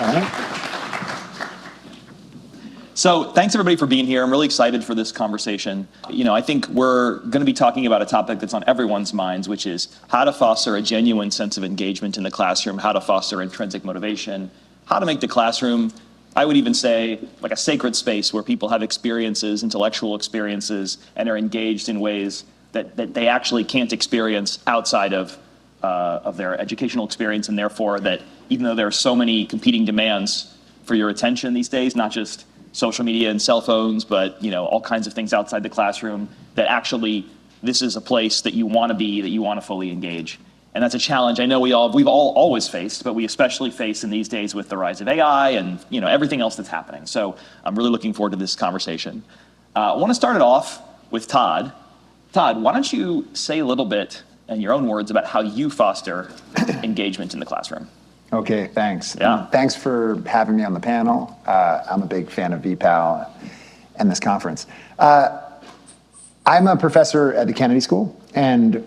All right. So thanks everybody for being here. I'm really excited for this conversation. I think we're going to be talking about a topic that's on everyone's minds, which is how to foster a genuine sense of engagement in the classroom, how to foster intrinsic motivation, how to make the classroom, I would even say, like a sacred space where people have experiences, intellectual experiences, and are engaged in ways that they actually can't experience outside of their educational experience, and therefore that even though there are so many competing demands for your attention these days, not just social media and cell phones, but all kinds of things outside the classroom, that actually this is a place that you want to be, that you want to fully engage. And that's a challenge I know we've all always faced, but we especially face in these days with the rise of AI and everything else that's happening. So I'm really looking forward to this conversation. I want to start it off with Todd. Todd, why don't you say a little bit in your own words about how you foster engagement in the classroom? Okay, thanks. Yeah. Thanks for having me on the panel. I'm a big fan of VPAL and this conference. I'm a professor at the Kennedy School, and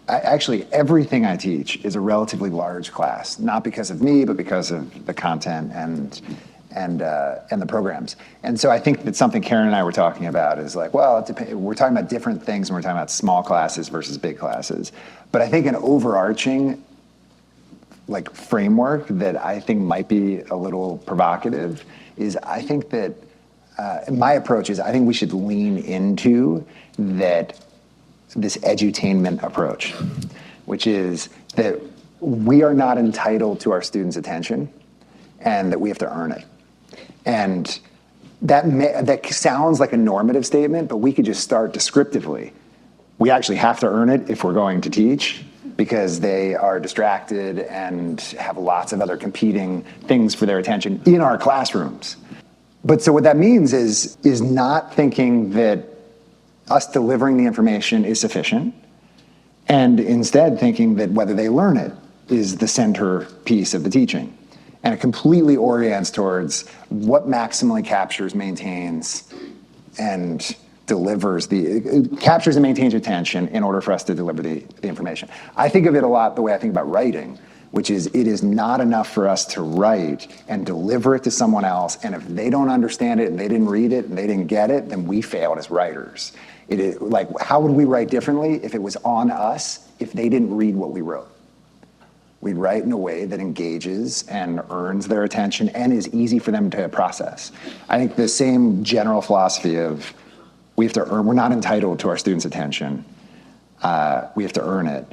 actually everything I teach is a relatively large class, not because of me, but because of the content and the programs. And so I think that something Karen and I were talking about is like, well, we're talking about different things when we're talking about small classes versus big classes. But I think an overarching framework that I think might be a little provocative is I think that my approach is I think we should lean into this edutainment approach, which is that we are not entitled to our students' attention and that we have to earn it. And that sounds like a normative statement, but we could just start descriptively. We actually have to earn it if we're going to teach, because they are distracted and have lots of other competing things for their attention in our classrooms. But so what that means is not thinking that us delivering the information is sufficient, and instead thinking that whether they learn it is the center piece of the teaching. And it completely orients towards what maximally captures, maintains, and captures and maintains attention in order for us to deliver the information. I think of it a lot the way I think about writing, which is it is not enough for us to write and deliver it to someone else, and if they don't understand it and they didn't read it and they didn't get it, then we failed as writers. It is like, how would we write differently if it was on us if they didn't read what we wrote? We'd write in a way that engages and earns their attention and is easy for them to process. I think the same general philosophy of we have to earn, we're not entitled to our students' attention. We have to earn it.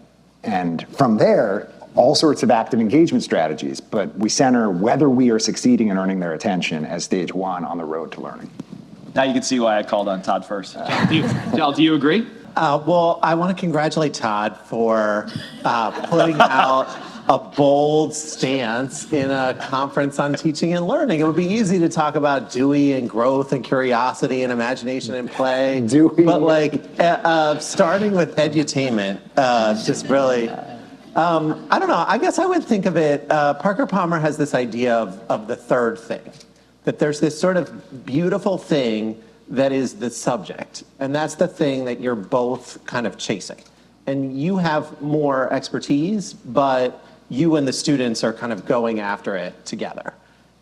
And from there, all sorts of active engagement strategies, but we center whether we are succeeding in earning their attention as stage one on the road to learning. Now you can see why I called on Todd first. Jal, do you agree? Well, I want to congratulate Todd for putting out a bold stance in a conference on teaching and learning. It would be easy to talk about Dewey and growth and curiosity and imagination and play. Dewey. But starting with edutainment, just really, I don't know, I guess I would think of it, Parker Palmer has this idea of the third thing, that there's this sort of beautiful thing that is the subject, and that's the thing that you're both kind of chasing. And you have more expertise, but you and the students are kind of going after it together.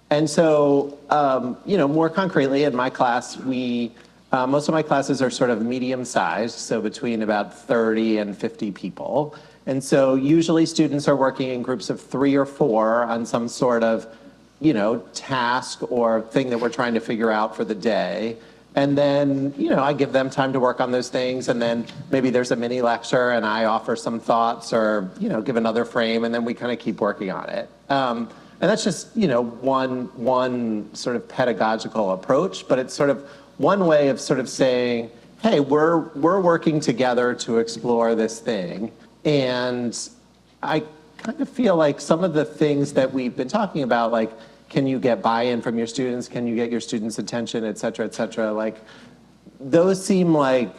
And so, more concretely, in my class, most of my classes are sort of medium-sized, so between about 30 and 50 people. And so usually students are working in groups of 3 or 4 on some sort of, task or thing that we're trying to figure out for the day. And then, I give them time to work on those things, and then maybe there's a mini lecture and I offer some thoughts or, give another frame, and then we kind of keep working on it. And that's just, one sort of pedagogical approach, but it's sort of one way of sort of saying, hey, we're working together to explore this thing. And I kind of feel like some of the things that we've been talking about, like, can you get buy-in from your students? Can you get your students' attention, et cetera, like, those seem like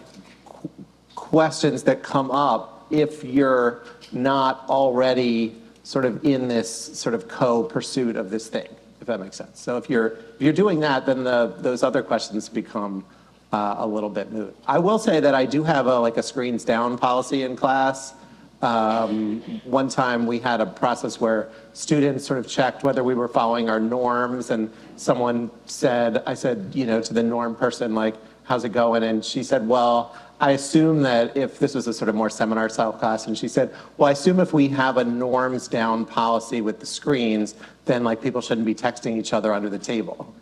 questions that come up if you're not already sort of in this sort of co-pursuit of this thing, if that makes sense. So if you're doing that, then those other questions become a little bit moot. I will say that I do have a screens down policy in class. One time we had a process where students sort of checked whether we were following our norms, and someone said, I said, to the norm person, like, how's it going? And she said, well, I assume that if this was a sort of more seminar style class, and she said, well, I assume if we have a norms down policy with the screens, then like people shouldn't be texting each other under the table.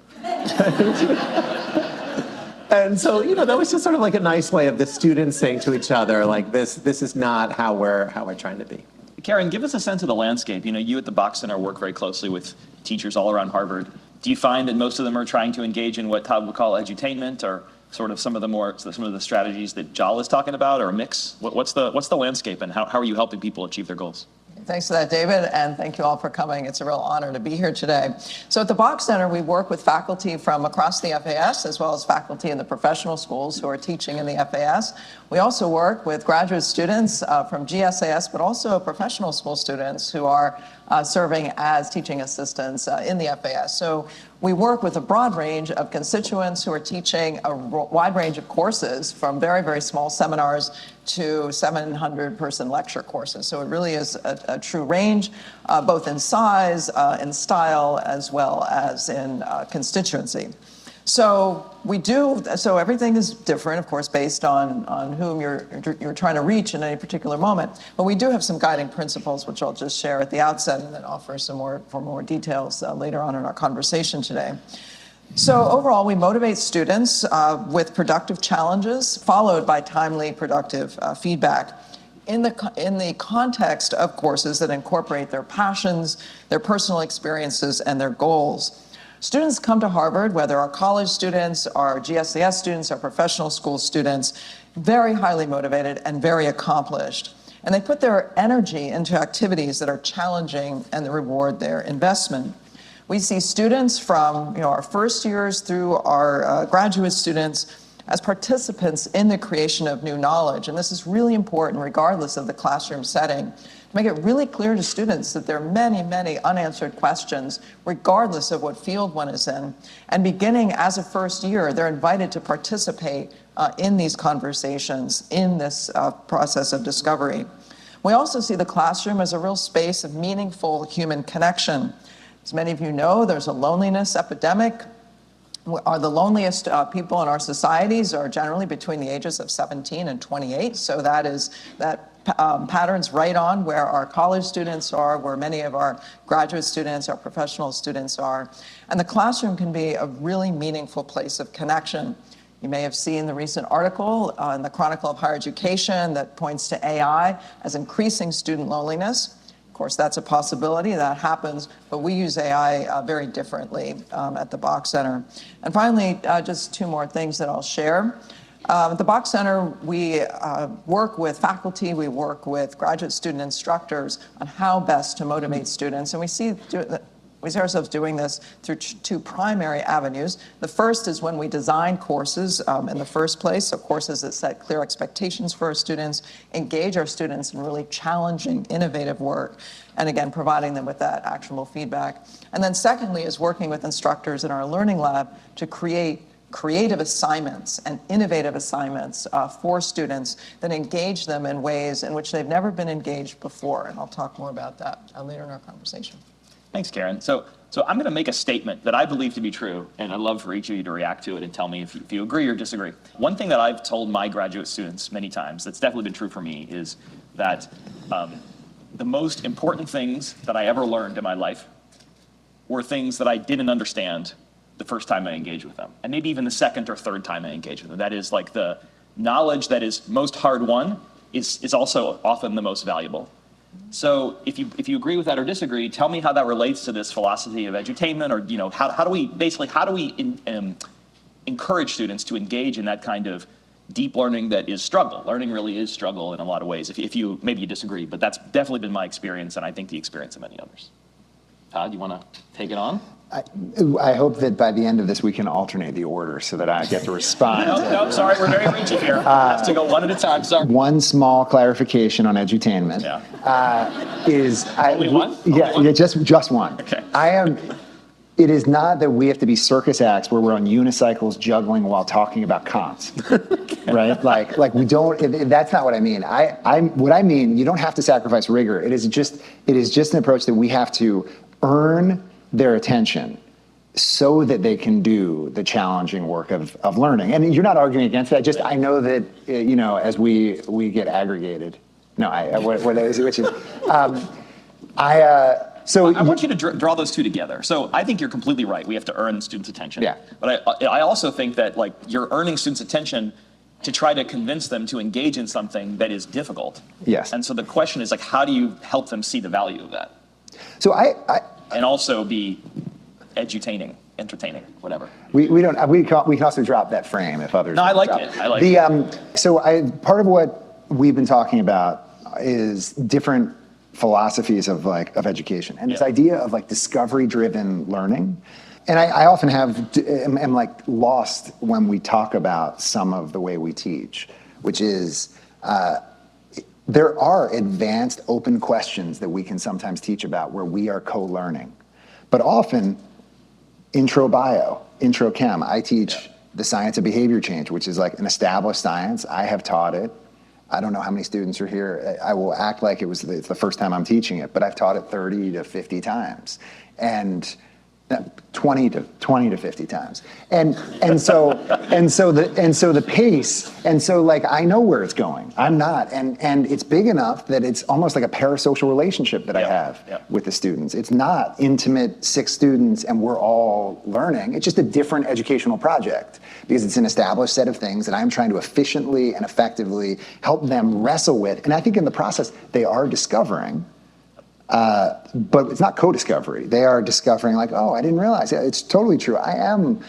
And so, that was just sort of like a nice way of the students saying to each other, like, this is not how we're trying to be. Karen, give us a sense of the landscape. You at the Bok Center work very closely with teachers all around Harvard. Do you find that most of them are trying to engage in what Todd would call edutainment, or sort of some of the strategies that Jal is talking about, or a mix? What's the landscape, and how are you helping people achieve their goals? Thanks for that, David, and thank you all for coming. It's a real honor to be here today. So at the Bok Center, we work with faculty from across the FAS, as well as faculty in the professional schools who are teaching in the FAS. We also work with graduate students from GSAS, but also professional school students who are serving as teaching assistants in the FAS. So we work with a broad range of constituents who are teaching a wide range of courses, from very, very small seminars to 700-person lecture courses. So it really is a true range, both in size, in style, as well as in constituency. So everything is different, of course, based on whom you're trying to reach in any particular moment. But we do have some guiding principles, which I'll just share at the outset and then offer some more details later on in our conversation today. So overall, we motivate students with productive challenges, followed by timely, productive feedback in the context of courses that incorporate their passions, their personal experiences, and their goals. Students come to Harvard, whether our college students, our GSAS students, our professional school students, very highly motivated and very accomplished. And they put their energy into activities that are challenging and that reward their investment. We see students from our first years through our graduate students as participants in the creation of new knowledge. And this is really important regardless of the classroom setting, to make it really clear to students that there are many, many unanswered questions regardless of what field one is in. And beginning as a first year, they're invited to participate in these conversations, in this process of discovery. We also see the classroom as a real space of meaningful human connection. As many of you know, there's a loneliness epidemic. The loneliest people in our societies are generally between the ages of 17 and 28. So that patterns right on where our college students are, where many of our graduate students, our professional students are. And the classroom can be a really meaningful place of connection. You may have seen the recent article in the Chronicle of Higher Education that points to AI as increasing student loneliness. Of course, that's a possibility, that happens, but we use AI very differently at the Bok Center. And finally, just two more things that I'll share. At the Bok Center, we work with faculty, we work with graduate student instructors on how best to motivate students, and we see ourselves doing this through two primary avenues. The first is when we design courses in the first place, so courses that set clear expectations for our students, engage our students in really challenging, innovative work, and again, providing them with that actionable feedback. And then secondly is working with instructors in our learning lab to create creative assignments and innovative assignments for students that engage them in ways in which they've never been engaged before. And I'll talk more about that later in our conversation. Thanks, Karen. So I'm going to make a statement that I believe to be true, and I'd love for each of you to react to it and tell me if you agree or disagree. One thing that I've told my graduate students many times, that's definitely been true for me, is that the most important things that I ever learned in my life were things that I didn't understand the first time I engaged with them, and maybe even the second or third time I engaged with them. That is, like, the knowledge that is most hard-won is also often the most valuable. So if you agree with that or disagree, tell me how that relates to this philosophy of edutainment, or how do we encourage students to engage in that kind of deep learning that is struggle. Learning really is struggle in a lot of ways. Maybe you disagree, but that's definitely been my experience, and I think the experience of many others. Todd, you want to take it on? I hope that by the end of this we can alternate the order so that I get to respond. No, sorry, we're very reachy here. Have to go one at a time. Sorry. One small clarification on edutainment. Yeah. Is Only one? Yeah, Only one? just one. Okay. it is not that we have to be circus acts where we're on unicycles juggling while talking about cons, right? Like we don't. That's not what I mean. What I mean. You don't have to sacrifice rigor. It is just an approach that we have to earn their attention so that they can do the challenging work of learning. And you're not arguing against that. Just I know that as we get aggregated. No, what is it? Which is So I want you to draw those two together. So I think you're completely right. We have to earn students' attention. Yeah. But I also think that like you're earning students' attention to try to convince them to engage in something that is difficult. Yes. And so the question is like, how do you help them see the value of that? So and also be edutaining, entertaining, whatever. we can also drop that frame if others. No, I like drop it. I like it. So part of what we've been talking about is different philosophies of education and this idea of like discovery-driven learning. And I often am like lost when we talk about some of the way we teach, which is there are advanced open questions that we can sometimes teach about where we are co-learning. But often, intro bio, intro chem, I teach the science of behavior change, which is like an established science. I have taught it. I don't know how many students are here. I will act like it's the first time I'm teaching it, but I've taught it 30 to 50 times. And 20 to 50 times. And so the pace, and so like I know where it's going. I'm not. And it's big enough that it's almost like a parasocial relationship that I have with the students. It's not intimate 6 students and we're all learning. It's just a different educational project because it's an established set of things that I'm trying to efficiently and effectively help them wrestle with. And I think in the process they are discovering. But it's not co-discovery. They are discovering like, oh, I didn't realize. Yeah, it's totally true. I am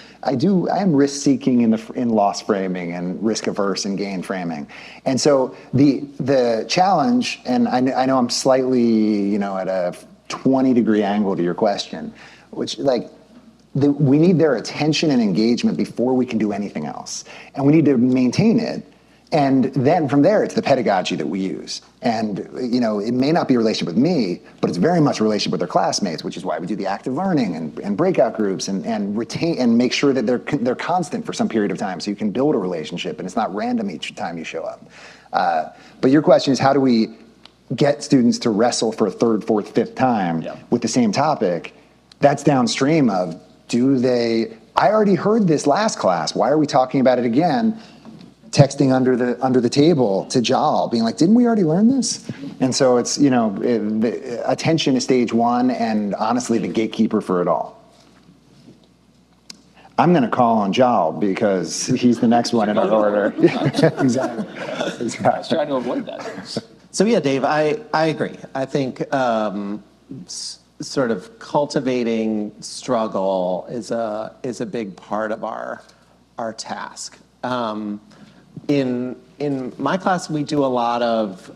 risk-seeking in loss framing and risk-averse in gain framing. And so the challenge, and I know I'm slightly, at a 20-degree angle to your question, which we need their attention and engagement before we can do anything else. And we need to maintain it. And then from there, it's the pedagogy that we use. And, it may not be a relationship with me, but it's very much a relationship with their classmates, which is why we do the active learning and breakout groups and retain and make sure that they're constant for some period of time so you can build a relationship and it's not random each time you show up. But your question is, how do we get students to wrestle for a third, fourth, fifth time with the same topic? That's downstream of, I already heard this last class. Why are we talking about it again? Texting under the table to Jal, being like, didn't we already learn this? And so it's, the attention is stage one and honestly the gatekeeper for it all. I'm going to call on Jal because he's the next one in our order. Exactly. I was trying to avoid that. So yeah, Dave, I agree. I think sort of cultivating struggle is a big part of our task. In my class, we do a lot of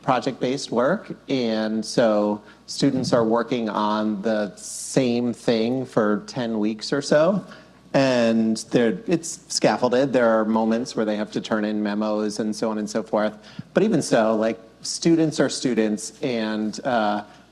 project-based work, and so students are working on the same thing for 10 weeks or so, and it's scaffolded. There are moments where they have to turn in memos and so on and so forth, but even so, students are students, and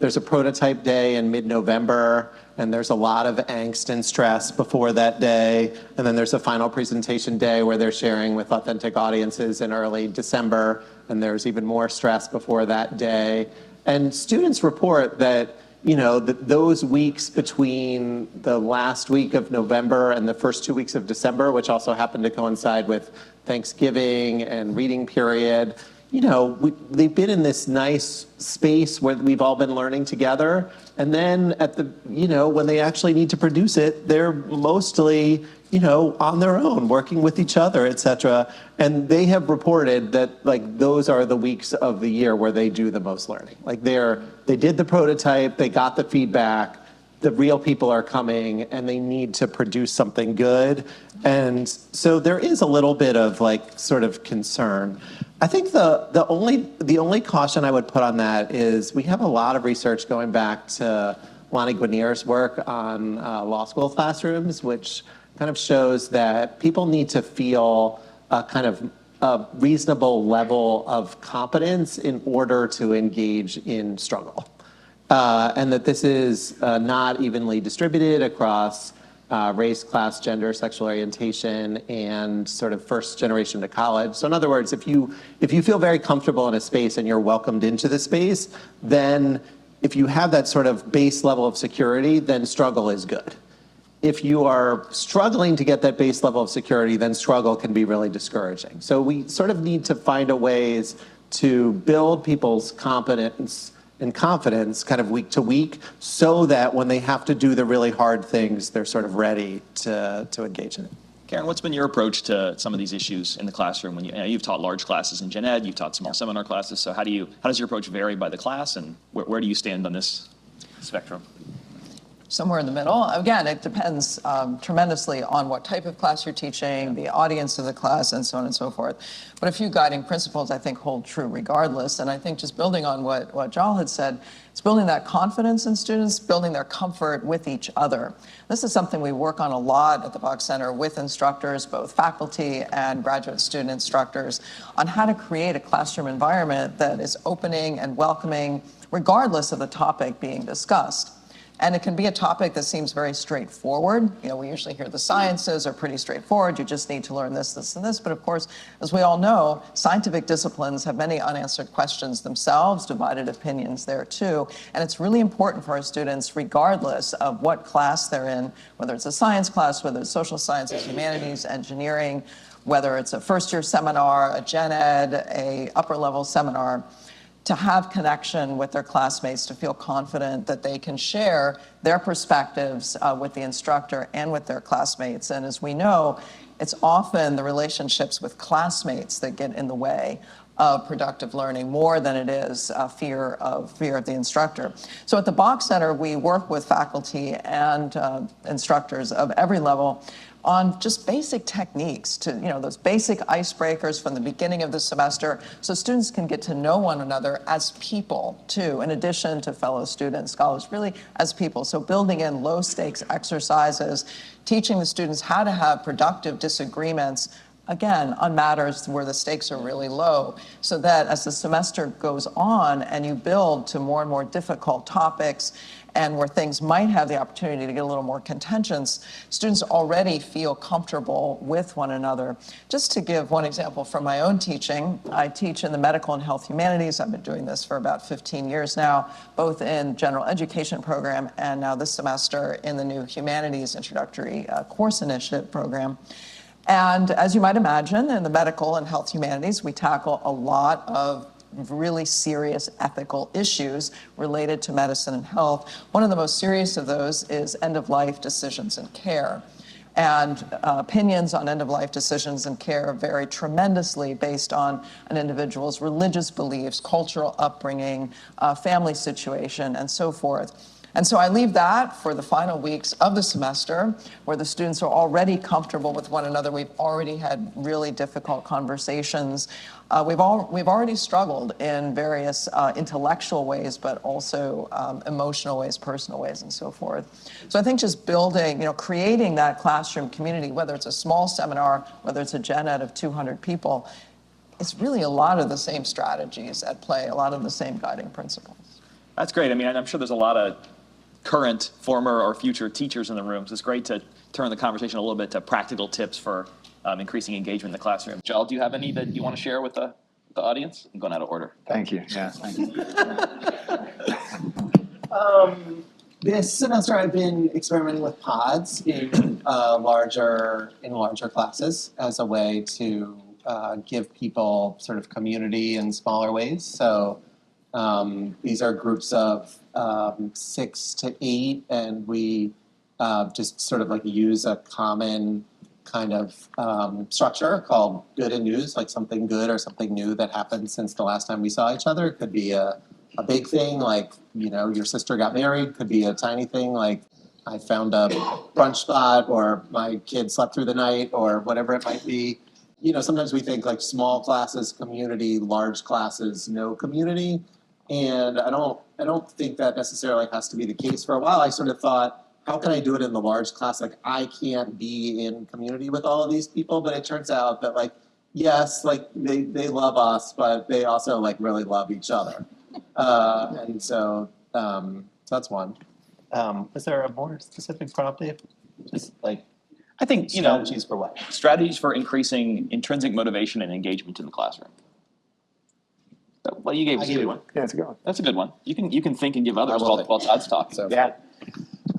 there's a prototype day in mid-November, and there's a lot of angst and stress before that day. And then there's a final presentation day where they're sharing with authentic audiences in early December, and there's even more stress before that day. And students report that, those weeks between the last week of November and the first 2 weeks of December, which also happen to coincide with Thanksgiving and reading period, they've been in this nice space where we've all been learning together. And then when they actually need to produce it, they're mostly, on their own, working with each other, et cetera. And they have reported that those are the weeks of the year where they do the most learning. They did the prototype, they got the feedback, the real people are coming and they need to produce something good. And so there is a little bit of sort of concern. I think the only caution I would put on that is we have a lot of research going back to Lonnie Guinier's work on law school classrooms, which kind of shows that people need to feel a reasonable level of competence in order to engage in struggle. and that this is not evenly distributed across race, class, gender, sexual orientation, and sort of first generation to college. So in other words, if you feel very comfortable in a space and you're welcomed into the space, then if you have that sort of base level of security, then struggle is good. If you are struggling to get that base level of security, then struggle can be really discouraging. So we sort of need to find a ways to build people's competence and confidence kind of week to week so that when they have to do the really hard things, they're sort of ready to engage in it. Karen, what's been your approach to some of these issues in the classroom? When you've taught large classes in gen ed, you've taught small seminar classes, so how does your approach vary by the class, and where do you stand on this spectrum? Somewhere in the middle. Again, it depends tremendously on what type of class you're teaching, the audience of the class, and so on and so forth. But a few guiding principles, I think, hold true regardless. And I think just building on what Jal had said, it's building that confidence in students, building their comfort with each other. This is something we work on a lot at the Bok Center with instructors, both faculty and graduate student instructors, on how to create a classroom environment that is opening and welcoming, regardless of the topic being discussed. And it can be a topic that seems very straightforward. We usually hear the sciences are pretty straightforward. You just need to learn this, this, and this. But of course, as we all know, scientific disciplines have many unanswered questions themselves, divided opinions there too. And it's really important for our students, regardless of what class they're in, whether it's a science class, whether it's social sciences, humanities, engineering, whether it's a first-year seminar, a gen ed, a upper-level seminar, to have connection with their classmates, to feel confident that they can share their perspectives with the instructor and with their classmates. And as we know, it's often the relationships with classmates that get in the way of productive learning more than it is fear of the instructor. So at the Bok Center, we work with faculty and instructors of every level on just basic techniques to, those basic icebreakers from the beginning of the semester so students can get to know one another as people too, in addition to fellow students, scholars, really as people. So building in low stakes exercises, teaching the students how to have productive disagreements, again, on matters where the stakes are really low, so that as the semester goes on and you build to more and more difficult topics and where things might have the opportunity to get a little more contentious, students already feel comfortable with one another. Just to give one example from my own teaching, I teach in the medical and health humanities. I've been doing this for about 15 years now, both in general education program and now this semester in the new humanities introductory course initiative program. And as you might imagine, in the medical and health humanities, we tackle a lot of really serious ethical issues related to medicine and health. One of the most serious of those is end-of-life decisions and care. And opinions on end-of-life decisions and care vary tremendously based on an individual's religious beliefs, cultural upbringing, family situation, and so forth. And so I leave that for the final weeks of the semester where the students are already comfortable with one another. We've already had really difficult conversations. We've already struggled in various intellectual ways, but also emotional ways, personal ways, and so forth. So I think just building, creating that classroom community, whether it's a small seminar, whether it's a gen ed of 200 people, it's really a lot of the same strategies at play, a lot of the same guiding principles. That's great. I mean, I'm sure there's a lot of current, former, or future teachers in the room. So it's great to turn the conversation a little bit to practical tips for increasing engagement in the classroom. Jal, do you have any that you want to share with the audience? I'm going out of order. Thank you. Yeah, thank you. This semester I've been experimenting with pods in larger classes as a way to give people sort of community in smaller ways. So these are groups of 6 to 8, and we just sort of like use a common kind of structure called good and news, like something good or something new that happened since the last time we saw each other. It could be a big thing like, your sister got married. Could be a tiny thing like I found a brunch spot, or my kid slept through the night, or whatever it might be. Sometimes we think like small classes, community, large classes, no community. And I don't think that necessarily has to be the case. For a while, I sort of thought, how can I do it in the large class? Like, I can't be in community with all of these people. But it turns out that, like, yes, like they love us, but they also like really love each other. And so So that's one. Is there a more specific prompt, Dave? Just like I think, strategies for what? strategies for increasing intrinsic motivation and engagement in the classroom. Well, you gave us a good one. Yeah, it's a good one. That's a good one. You can think and give others while Todd's talking. So Yeah.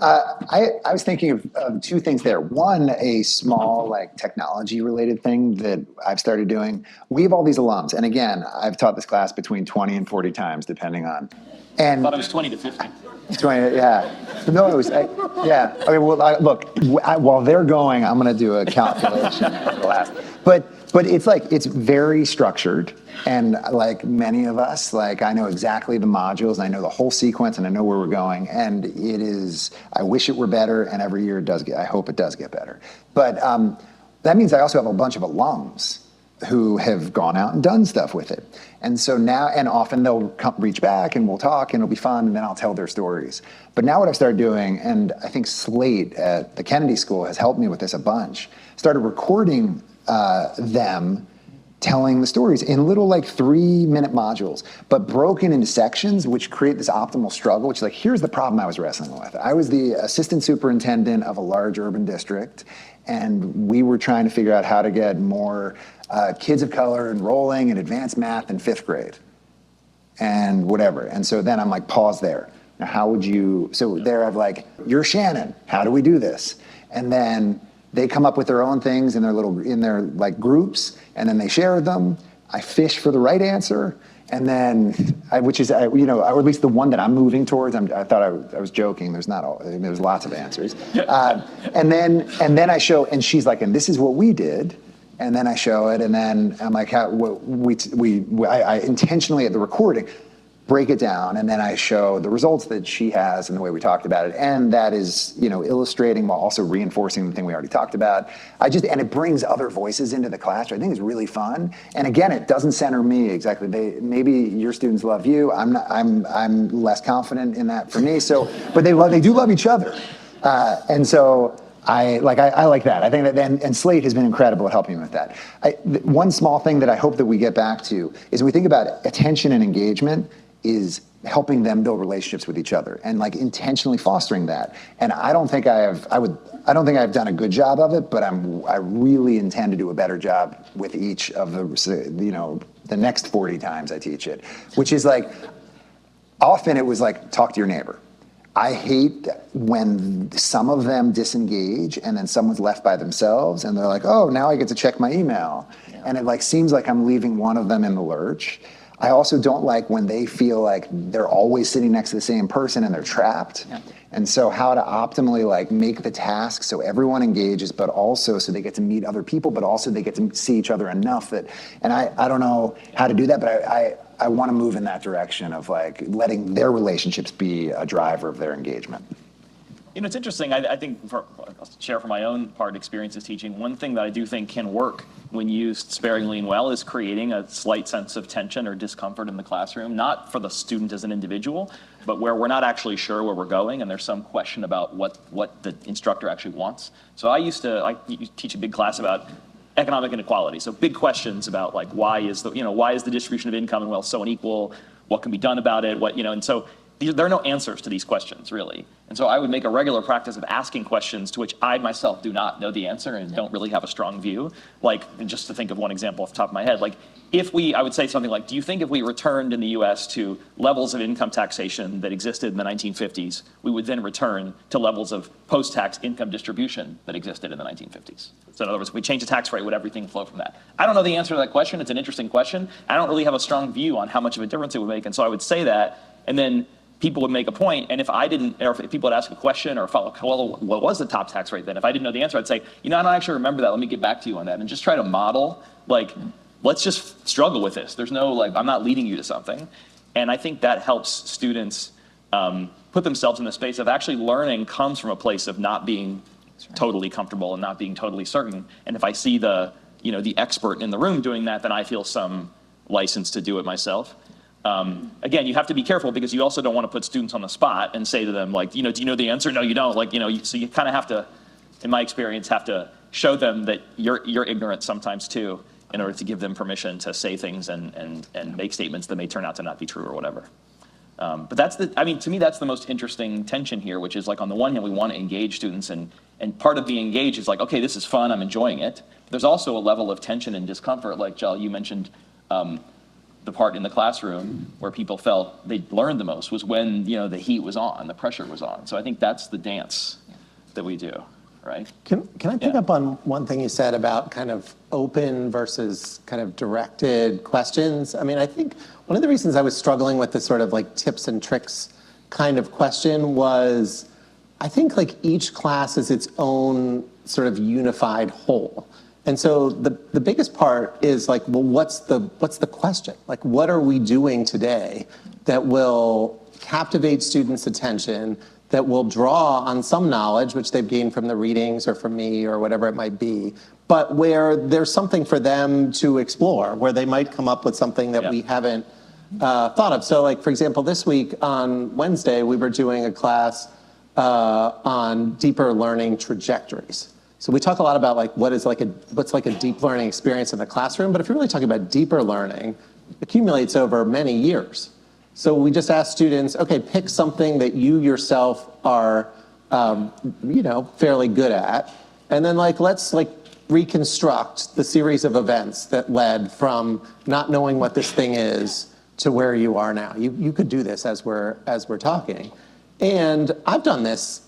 I was thinking of two things there. One, a small like technology related thing that I've started doing. We have all these alums, and again, I've taught this class between 20 and 40 times, depending on. And I thought it was 20 to 50. 20, yeah. No, it was, yeah. I mean, well, look, while they're going, I'm going to do a calculation for the last. But it's like, it's very structured. And like many of us, like I know exactly the modules, and I know the whole sequence, and I know where we're going. And it is, I wish it were better, and every year it does I hope it does get better. But that means I also have a bunch of alums who have gone out and done stuff with it. And so now, and often they'll reach back and we'll talk and it'll be fun, and then I'll tell their stories. But now what I've started doing, and I think Slate at the Kennedy School has helped me with this a bunch, started recording them telling the stories in little like 3-minute modules, but broken into sections which create this optimal struggle, which is like, here's the problem I was wrestling with. I was the assistant superintendent of a large urban district, and we were trying to figure out how to get more kids of color enrolling in advanced math in 5th grade and whatever. And so then I'm like, pause there. Now, how would you, so there I've like, you're Shannon, how do we do this? And then they come up with their own things in their like groups, and then they share them. I fish for the right answer. And then, which is, or at least the one that I'm moving towards. I thought I was joking. There's not all. There's lots of answers. And then I show, and she's like, and this is what we did. And then I show it, and then I'm like, I intentionally at the recording break it down, and then I show the results that she has and the way we talked about it, and that is, illustrating while also reinforcing the thing we already talked about. And it brings other voices into the class, which I think is really fun. And again, it doesn't center me exactly. Maybe your students love you. I'm less confident in that for me. So, but they do love each other, and so. I like that. I think that, and Slate has been incredible at helping me with that. One small thing that I hope that we get back to is when we think about attention and engagement is helping them build relationships with each other and like intentionally fostering that. And I don't think I've done a good job of it, but I really intend to do a better job with each of the next 40 times I teach it, which is like, often it was like, talk to your neighbor. I hate when some of them disengage and then someone's left by themselves and they're like, oh, now I get to check my email. Yeah. And it like seems like I'm leaving one of them in the lurch. I also don't like when they feel like they're always sitting next to the same person and they're trapped. Yeah. And so how to optimally like make the task so everyone engages, but also so they get to meet other people, but also they get to see each other enough that, and I don't know how to do that, but I want to move in that direction of like letting their relationships be a driver of their engagement. It's interesting. I think I'll share from my own part experiences teaching. One thing that I do think can work when used sparingly and well is creating a slight sense of tension or discomfort in the classroom, not for the student as an individual, but where we're not actually sure where we're going and there's some question about what the instructor actually wants. So I teach a big class about economic inequality. So big questions about like why is the distribution of income and wealth so unequal? What can be done about it? And so there are no answers to these questions, really. And so I would make a regular practice of asking questions to which I myself do not know the answer and don't really have a strong view. Like, just to think of one example off the top of my head, like I would say something like, do you think if we returned in the US to levels of income taxation that existed in the 1950s, we would then return to levels of post-tax income distribution that existed in the 1950s? So in other words, if we change the tax rate, would everything flow from that? I don't know the answer to that question. It's an interesting question. I don't really have a strong view on how much of a difference it would make. And so I would say that, and then people would make a point, and if people would ask a question or follow, well, what was the top tax rate then? If I didn't know the answer, I'd say, I don't actually remember that. Let me get back to you on that, and just try to model, like, let's just struggle with this. There's no, like, I'm not leading you to something. And I think that helps students put themselves in the space of actually learning comes from a place of not being totally comfortable and not being totally certain. And if I see the expert in the room doing that, then I feel some license to do it myself. Again, you have to be careful because you also don't want to put students on the spot and say to them, like, do you know the answer? No, you don't. Like, so you kind of have to, in my experience, have to show them that you're ignorant sometimes too, in order to give them permission to say things and make statements that may turn out to not be true or whatever. But to me, that's the most interesting tension here, which is like, on the one hand, we want to engage students, and part of the engage is like, okay, this is fun, I'm enjoying it. But there's also a level of tension and discomfort, like Jal, you mentioned, the part in the classroom where people felt they learned the most was when, the heat was on, the pressure was on. So I think that's the dance that we do, right? Can I pick up on one thing you said about kind of open versus kind of directed questions? I mean, I think one of the reasons I was struggling with this sort of like tips and tricks kind of question was, I think like each class is its own sort of unified whole. And so the biggest part is like, well, what's the question? Like, what are we doing today that will captivate students' attention, that will draw on some knowledge, which they've gained from the readings or from me or whatever it might be, but where there's something for them to explore, where they might come up with something that we haven't thought of. So like, for example, this week on Wednesday, we were doing a class on deeper learning trajectories. So we talk a lot about like what's like a deep learning experience in the classroom, but if you're really talking about deeper learning, it accumulates over many years. So we just ask students, okay, pick something that you yourself are, fairly good at, and then like let's like reconstruct the series of events that led from not knowing what this thing is to where you are now. You could do this as we're talking, and I've done this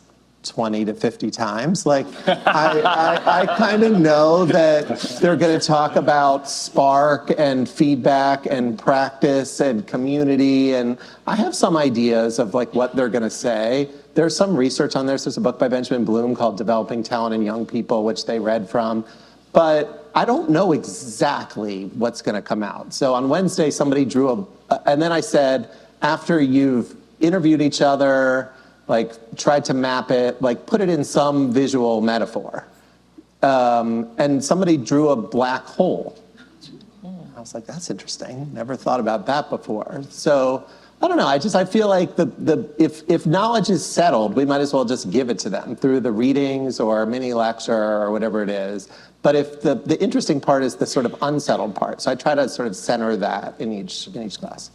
20 to 50 times. Like, I kind of know that they're going to talk about spark and feedback and practice and community, and I have some ideas of like what they're going to say. There's some research on this. There's a book by Benjamin Bloom called Developing Talent in Young People, which they read from, but I don't know exactly what's going to come out. So on Wednesday, somebody drew and then I said, after you've interviewed each other, like tried to map it, like put it in some visual metaphor. And somebody drew a black hole. I was like, that's interesting. Never thought about that before. So I don't know. I feel like if knowledge is settled, we might as well just give it to them through the readings or mini lecture or whatever it is. But if the interesting part is the sort of unsettled part. So I try to sort of center that in each class.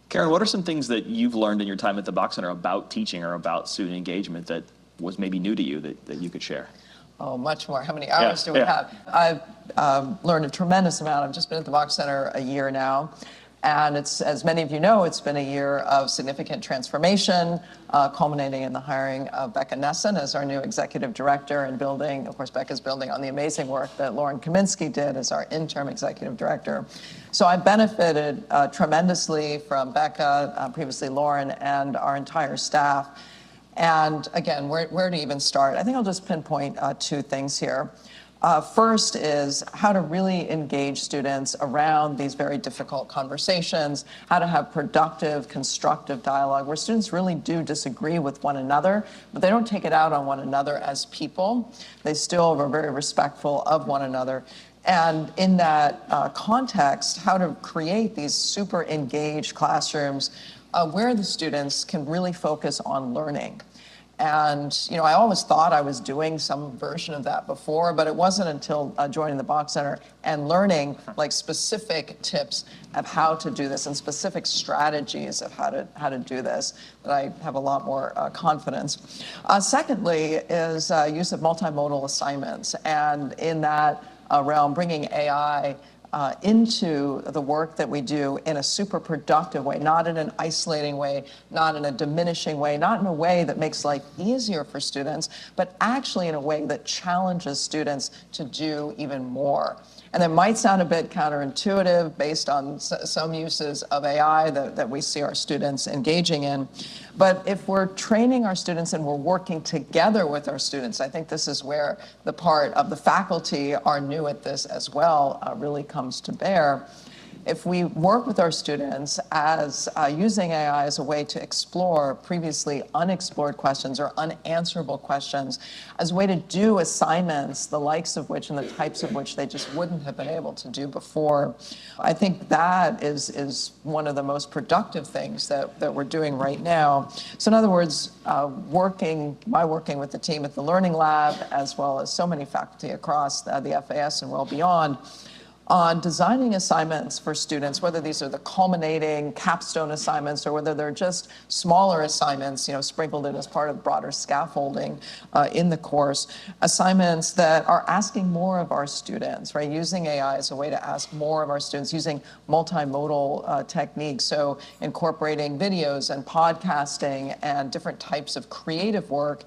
Karen, what are some ththings that you've learned in your time at the Bok Center about teaching or about student engagement that was maybe new to you that you could share? Oh, much more. How many hours do we have? I've learned a tremendous amount. I've just been at the Bok Center a year now. And it's, as many of you know, it's been a year of significant transformation, culminating in the hiring of Becca Nesson as our new executive director and building, of course, Becca's building on the amazing work that Lauren Kaminsky did as our interim executive director. So I benefited tremendously from Becca, previously Lauren, and our entire staff. And again, where to even start? I think I'll just pinpoint two things here. First is how to really engage students around these very difficult conversations, how to have productive, constructive dialogue where students really do disagree with one another, but they don't take it out on one another as people. They still are very respectful of one another. And in that context, how to create these super engaged classrooms where the students can really focus on learning. And, I always thought I was doing some version of that before, but it wasn't until joining the Bok Center and learning like specific tips of how to do this and specific strategies of how to do this that I have a lot more confidence. Secondly is use of multimodal assignments, and in that realm, bringing AI into the work that we do in a super productive way, not in an isolating way, not in a diminishing way, not in a way that makes life easier for students, but actually in a way that challenges students to do even more. And it might sound a bit counterintuitive based on some uses of AI that we see our students engaging in. But if we're training our students and we're working together with our students, I think this is where the part of the faculty are new at this as well really comes to bear. If we work with our students as using AI as a way to explore previously unexplored questions or unanswerable questions, as a way to do assignments, the likes of which and the types of which they just wouldn't have been able to do before, I think that is one of the most productive things that we're doing right now. So in other words, working with the team at the Learning Lab, as well as so many faculty across the FAS and well beyond, on designing assignments for students, whether these are the culminating capstone assignments or whether they're just smaller assignments, sprinkled in as part of broader scaffolding in the course, assignments that are asking more of our students, right? Using AI as a way to ask more of our students, using multimodal techniques, so incorporating videos and podcasting and different types of creative work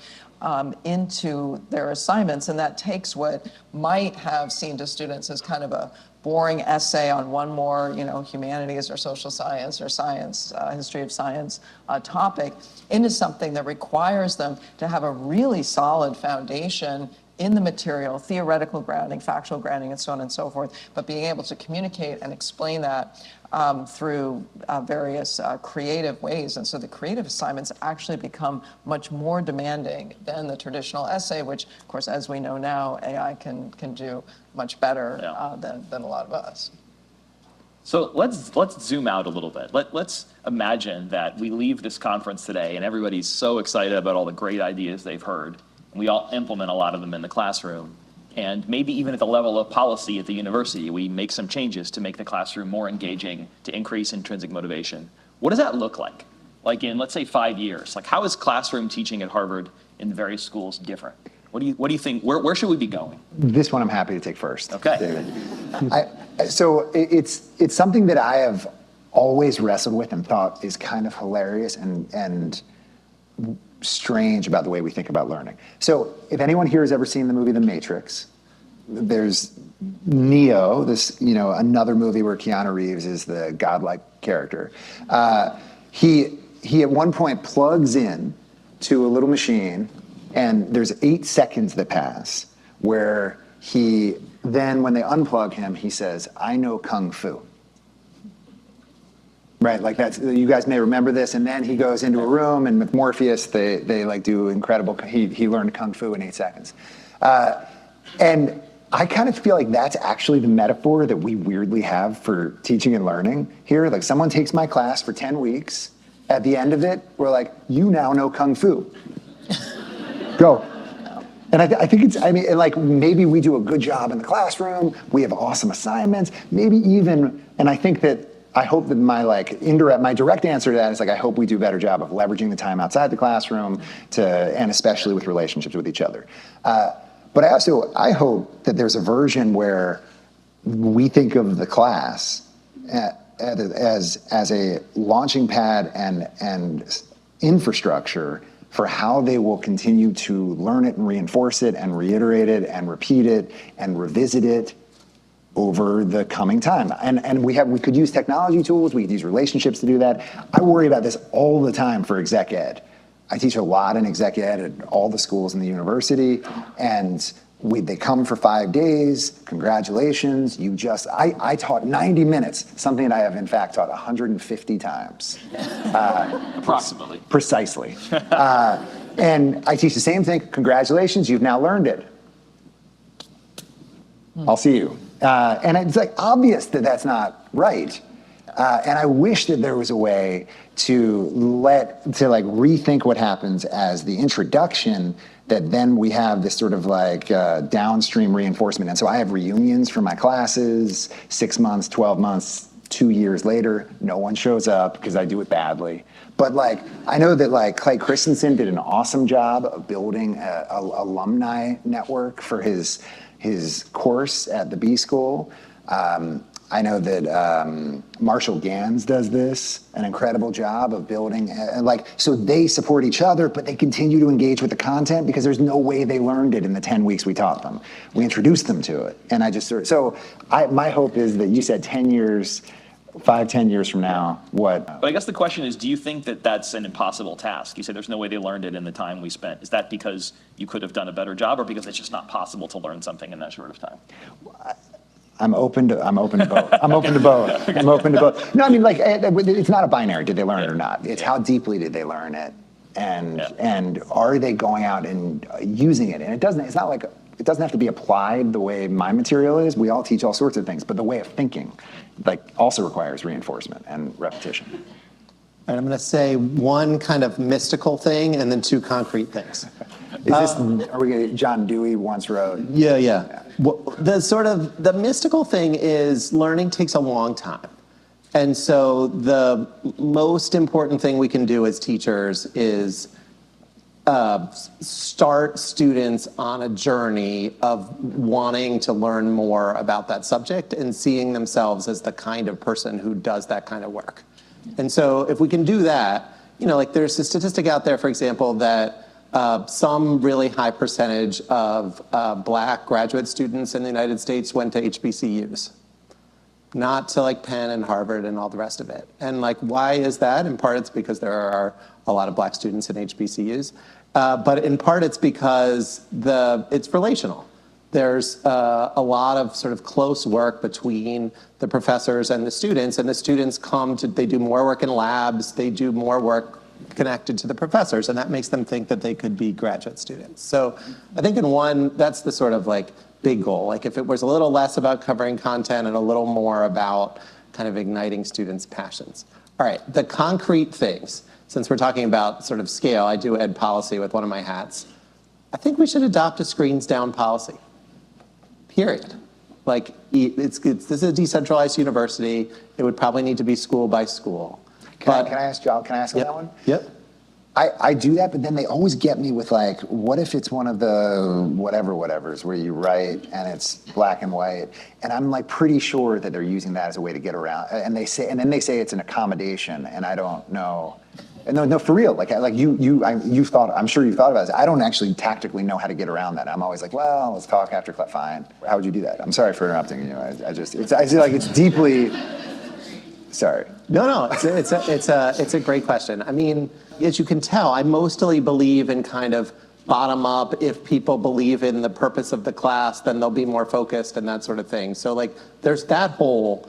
into their assignments. And that takes what might have seemed to students as kind of a boring essay on one more, humanities or social science or science, history of science topic, into something that requires them to have a really solid foundation in the material, theoretical grounding, factual grounding, and so on and so forth, but being able to communicate and explain that through various creative ways. And so the creative assignments actually become much more demanding than the traditional essay, which, of course, as we know now, AI can do much better than a lot of us. So let's zoom out a little bit. Let's imagine that we leave this conference today and everybody's so excited about all the great ideas they've heard. And we all implement a lot of them in the classroom. And maybe even at the level of policy at the university, we make some changes to make the classroom more engaging, to increase intrinsic motivation. What does that look like? Like in, let's say, 5 years? Like, how is classroom teaching at Harvard in the various schools different? What do you think? Where should we be going? This one I'm happy to take first. Okay. David. So it's something that I have always wrestled with and thought is kind of hilarious and strange about the way we think about learning. So if anyone here has ever seen the movie The Matrix, there's Neo, another movie where Keanu Reeves is the godlike character. He at one point plugs in to a little machine, and there's 8 seconds that pass where then when they unplug him, he says, "I know Kung Fu." Right, like you guys may remember this, and then he goes into a room, and with Morpheus, they do incredible. He learned Kung Fu in 8 seconds, and I kind of feel like that's actually the metaphor that we weirdly have for teaching and learning here. Like, someone takes my class for 10 weeks. At the end of it, we're like, "You now know Kung Fu. Go." And I think maybe we do a good job in the classroom. We have awesome assignments. Maybe even, and I hope that my direct answer to that is I hope we do a better job of leveraging the time outside the classroom and especially with relationships with each other. But I hope that there's a version where we think of the class as a launching pad and infrastructure for how they will continue to learn it and reinforce it and reiterate it and repeat it and revisit it over the coming time. And we could use technology tools, we could use relationships to do that. I worry about this all the time for exec ed. I teach a lot in exec ed at all the schools in the university, and they come for 5 days. Congratulations, I taught 90 minutes, something that I have in fact taught 150 times. Approximately. Precisely. And I teach the same thing. Congratulations, you've now learned it. I'll see you. And it's obvious that that's not right. And I wish that there was a way to rethink what happens as the introduction, that then we have this sort of downstream reinforcement. And so I have reunions for my classes, 6 months, 12 months, 2 years later, no one shows up because I do it badly. But I know that Clay Christensen did an awesome job of building a alumni network for his course at the B School. I know that Marshall Gans does an incredible job of building, so they support each other, but they continue to engage with the content because there's no way they learned it in the 10 weeks we taught them. We introduced them to it. And my hope is that you said 10 years, 5-10 years from now, what? But I guess the question is, do you think that that's an impossible task? You said there's no way they learned it in the time we spent. Is that because you could have done a better job, or because it's just not possible to learn something in that short of time? I'm open to both. I'm open to both. No, it's not a binary. Did they learn it or not? It's how deeply did they learn it, and are they going out and using it? And it doesn't have to be applied the way my material is. We all teach all sorts of things, but the way of thinking, also requires reinforcement and repetition. And I'm going to say one kind of mystical thing and then 2 concrete things. John Dewey once wrote? Yeah. The mystical thing is learning takes a long time. And so the most important thing we can do as teachers is start students on a journey of wanting to learn more about that subject and seeing themselves as the kind of person who does that kind of work. And so if we can do that, like there's a statistic out there, for example, that some really high percentage of Black graduate students in the United States went to HBCUs. Not to like Penn and Harvard and all the rest of it. And like, why is that? In part, it's because there are a lot of Black students in HBCUs. But in part, it's because it's relational. There's a lot of sort of close work between the professors and the students they do more work in labs, they do more work connected to the professors, and that makes them think that they could be graduate students. So I think that's the sort of like big goal. Like if it was a little less about covering content and a little more about kind of igniting students' passions. All right, the concrete things, since we're talking about sort of scale, I do ed policy with one of my hats. I think we should adopt a screens down policy, period. Like this is a decentralized university. It would probably need to be school by school. Can I ask Jal, can I ask him that one? Yep. I do that, but then they always get me with like, what if it's one of the whatevers where you write and it's black and white, and I'm like pretty sure that they're using that as a way to get around, and then they say it's an accommodation, and I don't know. No, for real. I'm sure you've thought about this. I don't actually tactically know how to get around that. I'm always like, well, let's talk after class. Fine. How would you do that? I'm sorry for interrupting you. I feel like it's deeply. Sorry. No, it's a great question. I mean, as you can tell, I mostly believe in kind of bottom up. If people believe in the purpose of the class, then they'll be more focused and that sort of thing. So like, there's that whole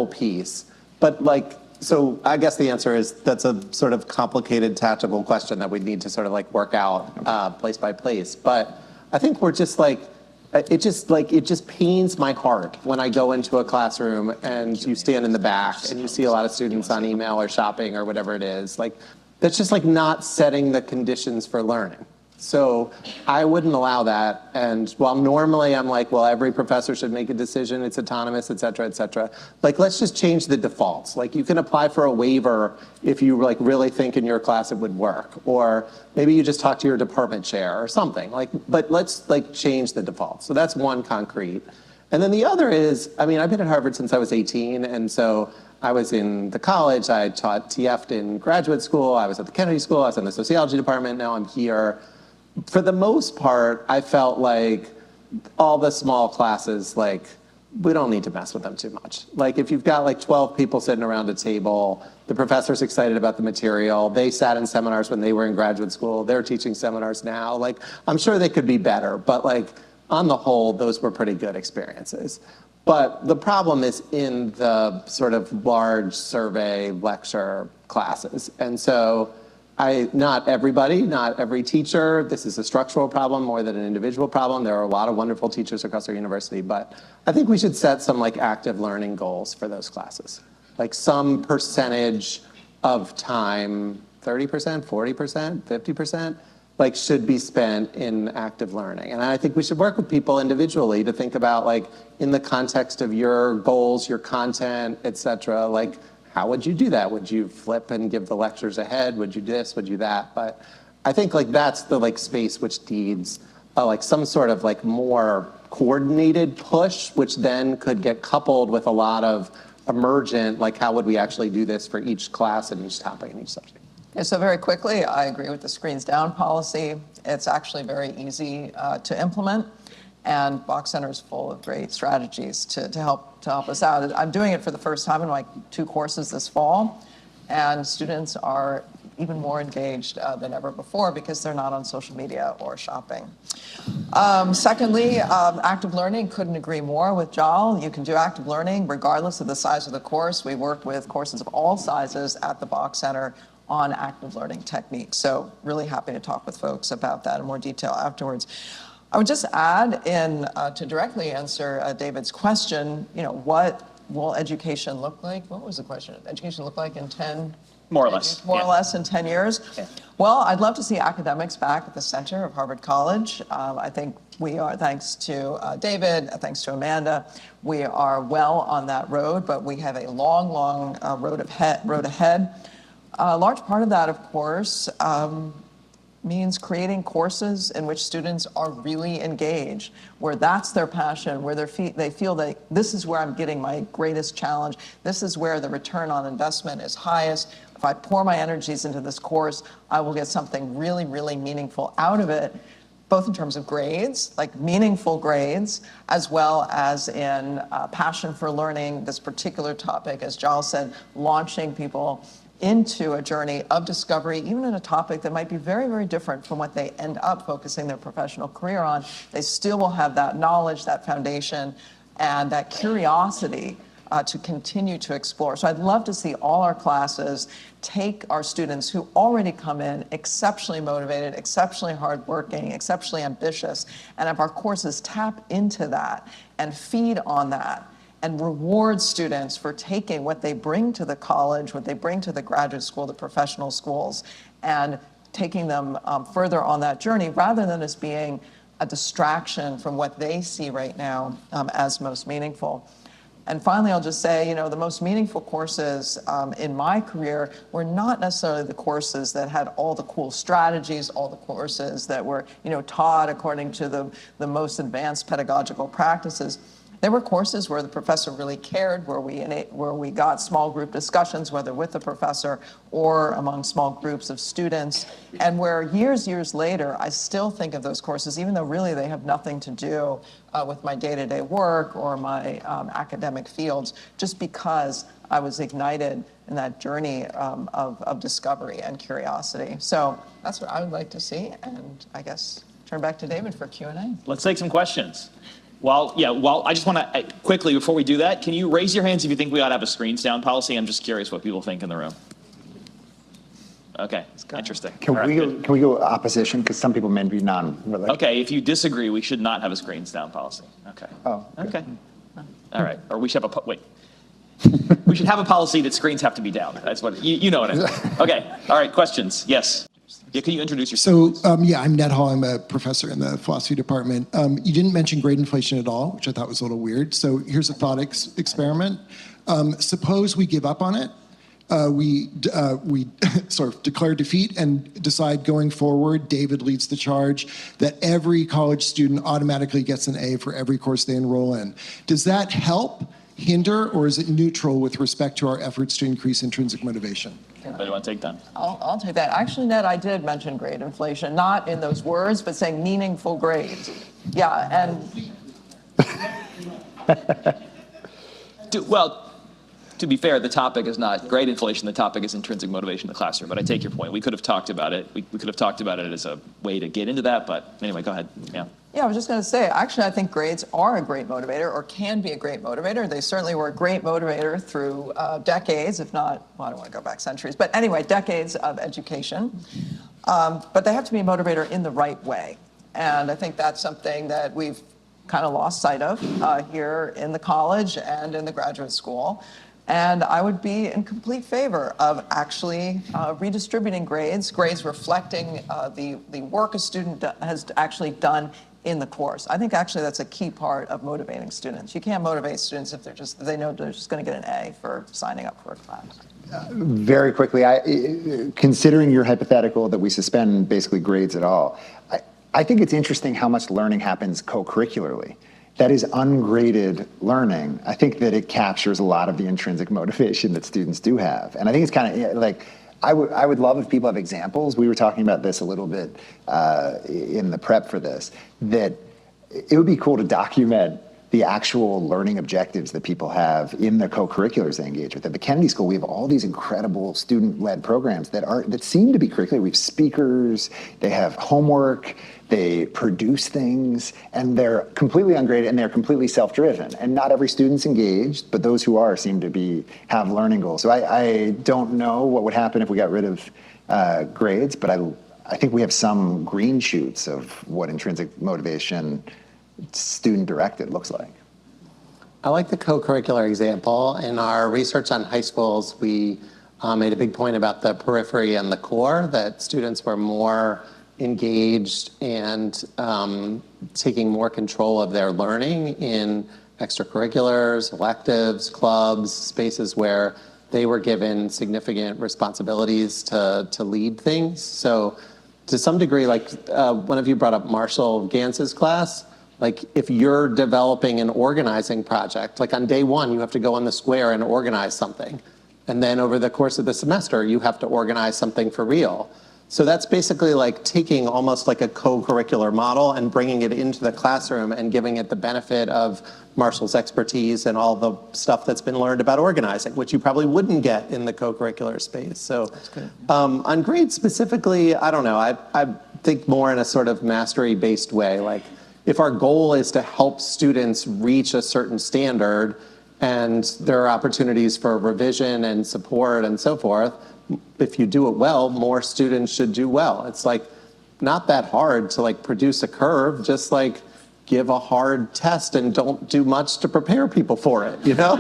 piece. But like, so I guess the answer is that's a sort of complicated tactical question that we need to sort of like work out place by place. But I think we're just like, it just pains my heart when I go into a classroom and you stand in the back and you see a lot of students on email or shopping or whatever it is. Like, that's just like not setting the conditions for learning. So I wouldn't allow that. And while normally I'm like, well, every professor should make a decision, it's autonomous, et cetera, like, let's just change the defaults. Like, you can apply for a waiver if you like really think in your class it would work. Or maybe you just talk to your department chair or something. Like, but let's like change the default. So that's one concrete. And then the other is, I mean, I've been at Harvard since I was 18. And so I was in the college, I taught TF'd in graduate school, I was at the Kennedy School, I was in the sociology department, now I'm here. For the most part, I felt like all the small classes, like, we don't need to mess with them too much. Like, if you've got like 12 people sitting around a table, the professor's excited about the material, they sat in seminars when they were in graduate school, they're teaching seminars now. Like, I'm sure they could be better, but like, on the whole, those were pretty good experiences. But the problem is in the sort of large survey lecture classes. And so not every teacher, this is a structural problem more than an individual problem. There are a lot of wonderful teachers across our university, but I think we should set some like active learning goals for those classes. Like some percentage of time, 30%, 40%, 50%, like should be spent in active learning. And I think we should work with people individually to think about like in the context of your goals, your content, et cetera, like how would you do that? Would you flip and give the lectures ahead? Would you this? Would you that? But I think like that's the like space which needs like some sort of like more coordinated push, which then could get coupled with a lot of emergent, like how would we actually do this for each class and each topic and each subject? Yeah, so very quickly, I agree with the screens down policy. It's actually very easy to implement. And Bok Center is full of great strategies to help us out. I'm doing it for the first time in like 2 courses this fall, and students are even more engaged than ever before because they're not on social media or shopping. Secondly, active learning, couldn't agree more with Jal. You can do active learning regardless of the size of the course. We work with courses of all sizes at the Bok Center on active learning techniques. So really happy to talk with folks about that in more detail afterwards. I would just add in to directly answer David's question, what will education look like? What was the question? Education look like in 10 More or less. More or less in 10 years. Yeah. Well, I'd love to see academics back at the center of Harvard College. I think we are, thanks to David, thanks to Amanda, we are well on that road, but we have a long, long road ahead. A large part of that, of course, means creating courses in which students are really engaged, where that's their passion, where they feel that this is where I'm getting my greatest challenge, this is where the return on investment is highest. If I pour my energies into this course, I will get something really, really meaningful out of it, both in terms of grades, like meaningful grades, as well as in passion for learning this particular topic, as Jal said, launching people into a journey of discovery, even in a topic that might be very, very different from what they end up focusing their professional career on. They still will have that knowledge, that foundation, and that curiosity to continue to explore. So I'd love to see all our classes take our students who already come in exceptionally motivated, exceptionally hardworking, exceptionally ambitious, and have our courses tap into that and feed on that and reward students for taking what they bring to the college, what they bring to the graduate school, the professional schools, and taking them further on that journey rather than as being a distraction from what they see right now as most meaningful. And finally, I'll just say, the most meaningful courses in my career were not necessarily the courses that had all the cool strategies, all the courses that were, taught according to the most advanced pedagogical practices. There were courses where the professor really cared, where we got small group discussions, whether with the professor or among small groups of students, and where years later, I still think of those courses, even though really they have nothing to do with my day-to-day work or my academic fields, just because I was ignited in that journey of discovery and curiosity. So that's what I would like to see, and I guess turn back to David for Q&A. Let's take some questions. Well, I just want to quickly, before we do that, can you raise your hands if you think we ought to have a screens down policy? I'm just curious what people think in the room. Okay, interesting. Can All right, we good. go opposition? Because some people may be non-religious. Okay, if you disagree, we should not have a screens down policy. Okay. Oh, okay. All right, or we should have wait. We should have a policy that screens have to be down. That's what, you know what I mean. Okay, all right, questions? Yes. Yeah, can you introduce yourself? So, I'm Ned Hall. I'm a professor in the philosophy department. You didn't mention grade inflation at all, which I thought was a little weird. So here's a thought experiment. Suppose we give up on it. We sort of declare defeat and decide going forward, David leads the charge, that every college student automatically gets an A for every course they enroll in. Does that help, hinder, or is it neutral with respect to our efforts to increase intrinsic motivation? Anybody want to take that? I'll take that. Actually, Ned, I did mention grade inflation, not in those words, but saying meaningful grades. Yeah, and to be fair, the topic is not grade inflation. The topic is intrinsic motivation in the classroom. But I take your point. We could have talked about it. We could have talked about it as a way to get into that. But anyway, go ahead. Yeah. Yeah, I was just going to say, actually, I think grades are a great motivator, or can be a great motivator. They certainly were a great motivator through decades, if not, well, I don't want to go back centuries, but anyway, decades of education. But they have to be a motivator in the right way. And I think that's something that we've kind of lost sight of here in the college and in the graduate school. And I would be in complete favor of actually redistributing grades reflecting the work a student has actually done in the course. I think actually that's a key part of motivating students. You can't motivate students if they know they're just going to get an A for signing up for a class. Very quickly, considering your hypothetical that we suspend basically grades at all, I think it's interesting how much learning happens co-curricularly. That is ungraded learning. I think that it captures a lot of the intrinsic motivation that students do have. And I think it's kind of like, I would love if people have examples. We were talking about this a little bit in the prep for this, that it would be cool to document the actual learning objectives that people have in the co-curriculars they engage with. At the Kennedy School, we have all these incredible student-led programs that seem to be curricular. We have speakers, they have homework, they produce things, and they're completely ungraded and they're completely self-driven. And not every student's engaged, but those who are seem to have learning goals. So I don't know what would happen if we got rid of grades, but I think we have some green shoots of what intrinsic motivation student-directed looks like. I like the co-curricular example. In our research on high schools, we made a big point about the periphery and the core, that students were more engaged and taking more control of their learning in extracurriculars, electives, clubs, spaces where they were given significant responsibilities to lead things. So to some degree, like one of you brought up Marshall Gantz's class, like if you're developing an organizing project, like on day one, you have to go on the square and organize something. And then over the course of the semester, you have to organize something for real. So that's basically like taking almost like a co-curricular model and bringing it into the classroom and giving it the benefit of Marshall's expertise and all the stuff that's been learned about organizing, which you probably wouldn't get in the co-curricular space. So on grades specifically, I don't know. I think more in a sort of mastery-based way. Like if our goal is to help students reach a certain standard and there are opportunities for revision and support and so forth, if you do it well, more students should do well. It's like not that hard to like produce a curve, just like give a hard test and don't do much to prepare people for it, you know?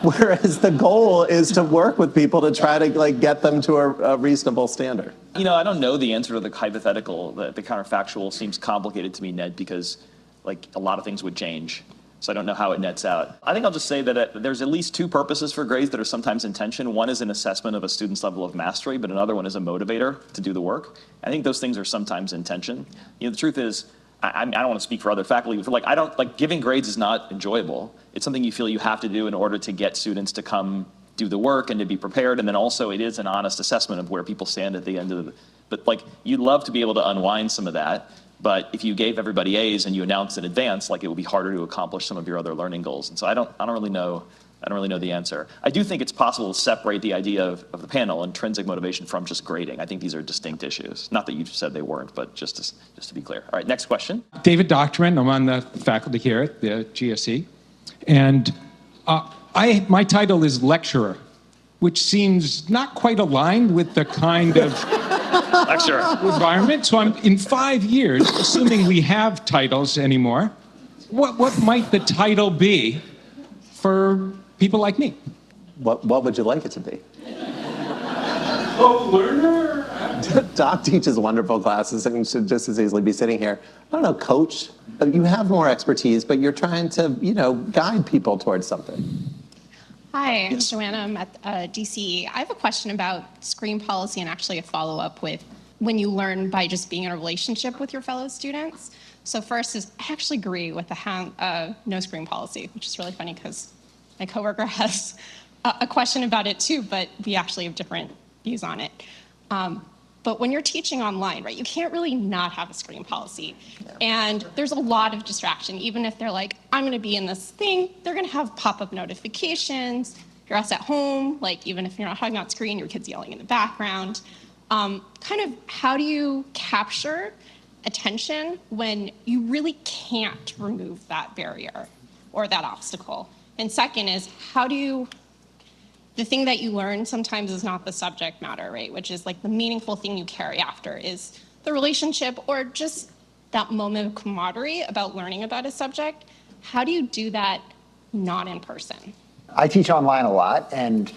Whereas the goal is to work with people to try to like get them to a reasonable standard. You know, I don't know the answer to the hypothetical. The counterfactual seems complicated to me, Ned, because like a lot of things would change. So I don't know how it nets out. I think I'll just say that there's at least two purposes for grades that are sometimes in tension. One is an assessment of a student's level of mastery, but another one is a motivator to do the work. I think those things are sometimes in tension. You know, the truth is, I don't want to speak for other faculty, but like I don't like giving grades is not enjoyable. It's something you feel you have to do in order to get students to come do the work and to be prepared. And then also it is an honest assessment of where people stand at the end of the. But like you'd love to be able to unwind some of that. But if you gave everybody A's and you announced in advance, like it would be harder to accomplish some of your other learning goals. And so I don't really know the answer. I do think it's possible to separate the idea of the panel, intrinsic motivation, from just grading. I think these are distinct issues. Not that you said they weren't, but just to be clear. All right, next question. David Doctorman, I'm on the faculty here at the HGSE. And my title is lecturer, which seems not quite aligned with the kind of Lecturer environment. So I'm in 5 years, assuming we have titles anymore, what might the title be for people like me? What would you like it to be? Learner? Doc teaches wonderful classes and should just as easily be sitting here. I don't know, coach. You have more expertise, but you're trying to, guide people towards something. Hi, I'm Joanna. I'm at DCE. I have a question about screen policy and actually a follow-up with when you learn by just being in a relationship with your fellow students. So first is I actually agree with the no screen policy, which is really funny because my coworker has a question about it too, but we actually have different views on it. But when you're teaching online, right, you can't really not have a screen policy. No. And there's a lot of distraction. Even if they're like, I'm going to be in this thing, they're going to have pop-up notifications. You're at home, like even if you're not talking on screen, your kid's yelling in the background. Kind of how do you capture attention when you really can't remove that barrier or that obstacle? And second is, the thing that you learn sometimes is not the subject matter, right? Which is like the meaningful thing you carry after is the relationship or just that moment of camaraderie about learning about a subject. How do you do that not in person? I teach online a lot, and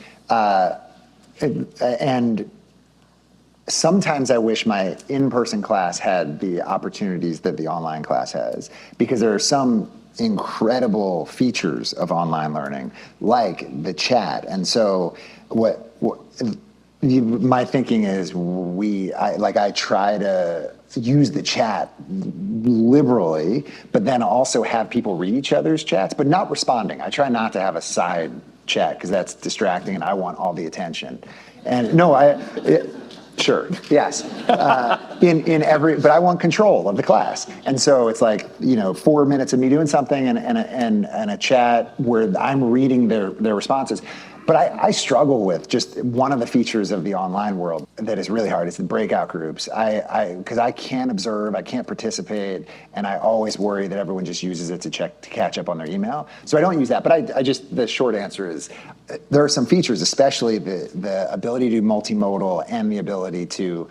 sometimes I wish my in-person class had the opportunities that the online class has, because there are some incredible features of online learning, like the chat. And so my thinking is I try to use the chat liberally, but then also have people read each other's chats, but not responding. I try not to have a side chat because that's distracting and I want all the attention. And sure, yes. But I want control of the class. And so it's like, 4 minutes of me doing something and a chat where I'm reading their responses. But I struggle with just one of the features of the online world that is really hard is the breakout groups. Because I can't observe, I can't participate, and I always worry that everyone just uses it to catch up on their email. So I don't use that. But the short answer is there are some features, especially the ability to do multimodal and the ability to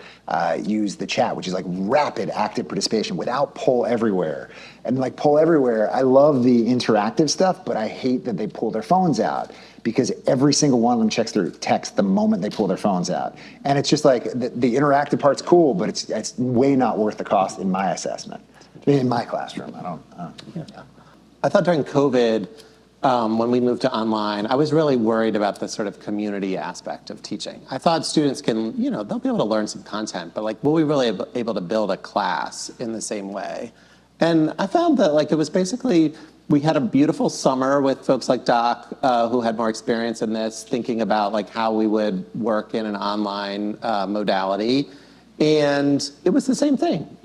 use the chat, which is like rapid active participation without poll everywhere. And like poll everywhere, I love the interactive stuff, but I hate that they pull their phones out. because every single one of them checks their text the moment they pull their phones out. And it's just like the interactive part's cool, but it's way not worth the cost in my assessment. In my classroom, I don't. I thought during COVID, when we moved to online, I was really worried about the sort of community aspect of teaching. I thought students can, they'll be able to learn some content, but like, will we really able to build a class in the same way? And I found that like, it was basically, we had a beautiful summer with folks like Doc, who had more experience in this, thinking about like how we would work in an online modality. And it was the same thing,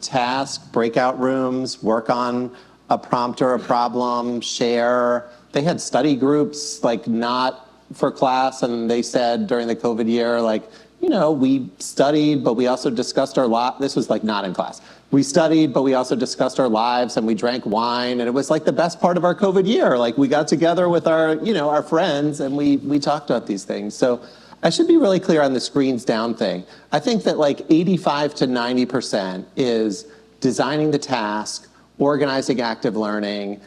task, breakout rooms, work on a prompt or a problem, share. They had study groups, like not for class, and they said during the COVID year, like, we studied, but we also discussed our this was like not in class. We studied, but we also discussed our lives, and we drank wine, and it was like the best part of our COVID year. Like we got together with our, our friends, and we talked about these things. So I should be really clear on the screens down thing. I think that like 85 to 90% is designing the task, organizing active learning,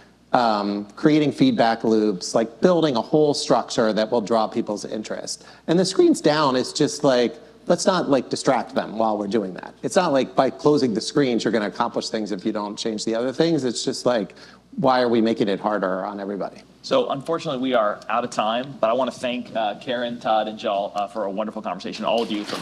creating feedback loops, like building a whole structure that will draw people's interest. And the screens down is just like, let's not like distract them while we're doing that. It's not like by closing the screens, you're gonna accomplish things if you don't change the other things. It's just like, why are we making it harder on everybody? So unfortunately, we are out of time, but I want to thank Karen, Todd, and Jal for a wonderful conversation. All of you for